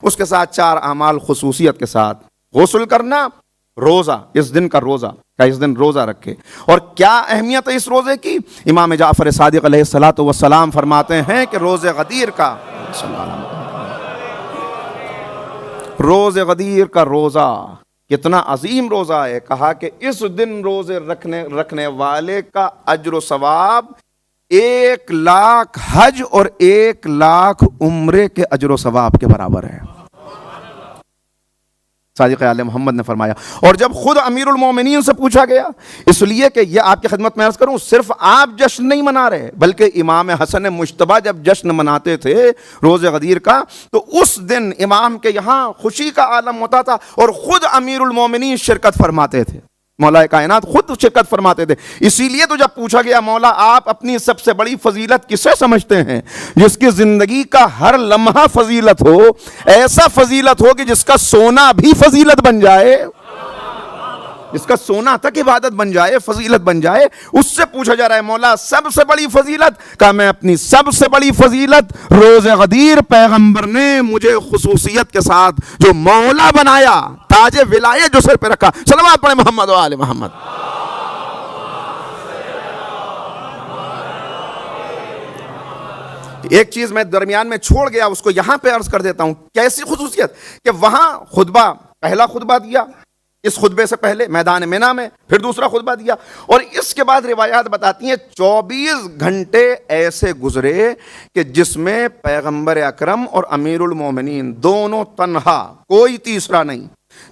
اس کے ساتھ 4 اعمال خصوصیت کے ساتھ: غسل کرنا، روزہ، اس دن کا روزہ کا اس دن روزہ رکھے۔ اور کیا اہمیت ہے اس روزے کی؟ امام جعفر صادق علیہ الصلوۃ والسلام فرماتے ہیں کہ روز غدیر کا روزہ کتنا عظیم روزہ ہے۔ کہا کہ اس دن روزے رکھنے والے کا اجر و ثواب 1,00,000 حج اور 1,00,000 عمرے کے اجر و ثواب کے برابر ہے، صادق آل محمد نے فرمایا۔ اور جب خود امیر المومنین سے پوچھا گیا، اس لیے کہ یہ آپ کی خدمت میں عرض کروں، صرف آپ جشن نہیں منا رہے، بلکہ امام حسن مجتبیٰ جب جشن مناتے تھے روز غدیر کا، تو اس دن امام کے یہاں خوشی کا عالم ہوتا تھا اور خود امیر المومنین شرکت فرماتے تھے، مولا کائنات خود شرکت فرماتے تھے۔ اسی لیے تو جب پوچھا گیا مولا آپ اپنی سب سے بڑی فضیلت کسے سمجھتے ہیں؟ جس کی زندگی کا ہر لمحہ فضیلت ہو، ایسا فضیلت ہو کہ جس کا سونا بھی فضیلت بن جائے، جس کا سونا تک عبادت بن جائے، فضیلت بن جائے۔ اس سے پوچھا جا رہا ہے مولا سب سے بڑی فضیلت؟ کہا میں اپنی سب سے بڑی فضیلت روز غدیر پیغمبر نے مجھے خصوصیت کے ساتھ جو مولا بنایا، تاج ولایت جو سر پہ رکھا، صلوات پڑھیں محمد و آل محمد۔ ایک چیز میں درمیان میں چھوڑ گیا، اس کو یہاں پہ عرض کر دیتا ہوں۔ کیسی خصوصیت کہ وہاں خطبہ، پہلا خطبہ دیا، اس خطبے سے پہلے میدان منی میں، پھر دوسرا خطبہ دیا، اور اس کے بعد روایات بتاتی ہیں 24 گھنٹے ایسے گزرے کہ جس میں پیغمبر اکرم اور امیر المومنین دونوں تنہا، کوئی تیسرا نہیں،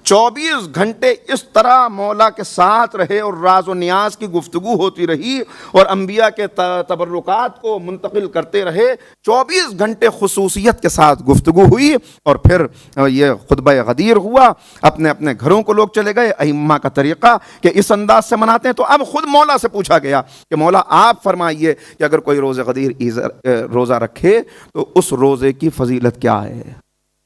24 گھنٹے اس طرح مولا کے ساتھ رہے اور راز و نیاز کی گفتگو ہوتی رہی اور انبیاء کے تبرکات کو منتقل کرتے رہے۔ 24 گھنٹے خصوصیت کے ساتھ گفتگو ہوئی اور پھر یہ خطبہ غدیر ہوا۔ اپنے اپنے گھروں کو لوگ چلے گئے، ائمہ کا طریقہ کہ اس انداز سے مناتے ہیں۔ تو اب خود مولا سے پوچھا گیا کہ مولا آپ فرمائیے کہ اگر کوئی روز غدیر روزہ رکھے تو اس روزے کی فضیلت کیا ہے؟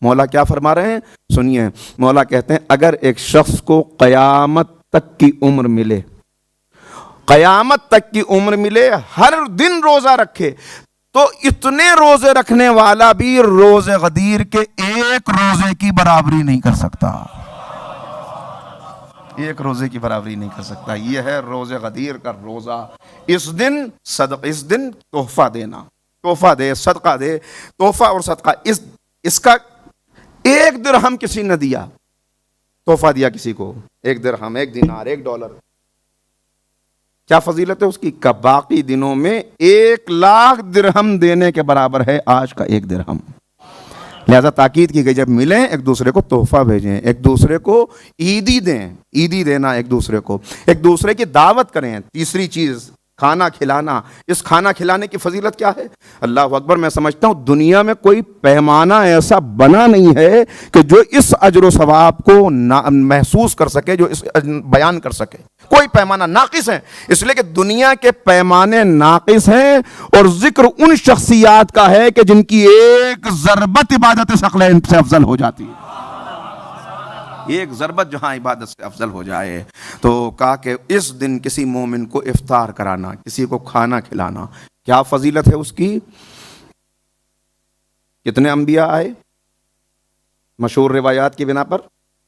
مولا کیا فرما رہے ہیں سنیے۔ مولا کہتے ہیں اگر ایک شخص کو قیامت تک کی عمر ملے، قیامت تک کی عمر ملے، ہر دن روزہ رکھے، تو اتنے روزے رکھنے والا بھی روز غدیر کے ایک روزے کی برابری نہیں کر سکتا، ایک روزے کی برابری نہیں کر سکتا۔ یہ ہے روز غدیر کا روزہ۔ اس دن تحفہ دینا، تحفہ دے، صدقہ دے، تحفہ اور صدقہ، اس کا 1 درہم کسی نے دیا، تحفہ دیا کسی کو، 1 درہم، 1 دینار، 1 ڈالر، کیا فضیلت ہے اس کی؟ کہ باقی دنوں میں 1,00,000 درہم دینے کے برابر ہے آج کا 1 درہم۔ لہذا تاکید کی گئی جب ملیں ایک دوسرے کو تحفہ بھیجیں، ایک دوسرے کو عیدی دیں، عیدی دینا ایک دوسرے کو، ایک دوسرے کی دعوت کریں۔ تیسری چیز کھانا کھلانا۔ اس کھانا کھلانے کی فضیلت کیا ہے؟ اللہ اکبر، میں سمجھتا ہوں دنیا میں کوئی پیمانہ ایسا بنا نہیں ہے کہ جو اس اجر و ثواب کو محسوس کر سکے، جو اس بیان کر سکے۔ کوئی پیمانہ ناقص ہے، اس لیے کہ دنیا کے پیمانے ناقص ہیں، اور ذکر ان شخصیات کا ہے کہ جن کی ایک ضربت عبادت ثقلین سے افضل ہو جاتی ہے، ایک ضربت جہاں عبادت سے افضل ہو جائے۔ تو کہا کہ اس دن کسی مومن کو افطار کرانا، کسی کو کھانا کھلانا، کیا فضیلت ہے اس کی؟ کتنے انبیاء آئے مشہور روایات کی بنا پر؟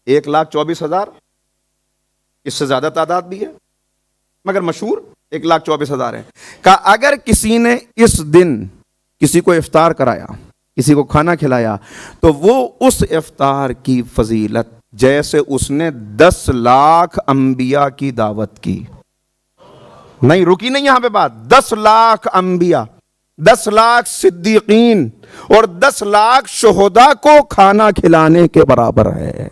1,24,000، اس سے زیادہ تعداد بھی ہے مگر مشہور 1,24,000 ہے۔ کہا اگر کسی نے اس دن کسی کو افطار کرایا، کسی کو کھانا کھلایا، تو وہ اس افطار کی فضیلت جیسے اس نے 10,00,000 انبیاء کی دعوت کی۔ نہیں رکی نہیں یہاں پہ بات، 10,00,000 انبیاء، 10,00,000 صدیقین اور 10,00,000 شہداء کو کھانا کھلانے کے برابر ہے۔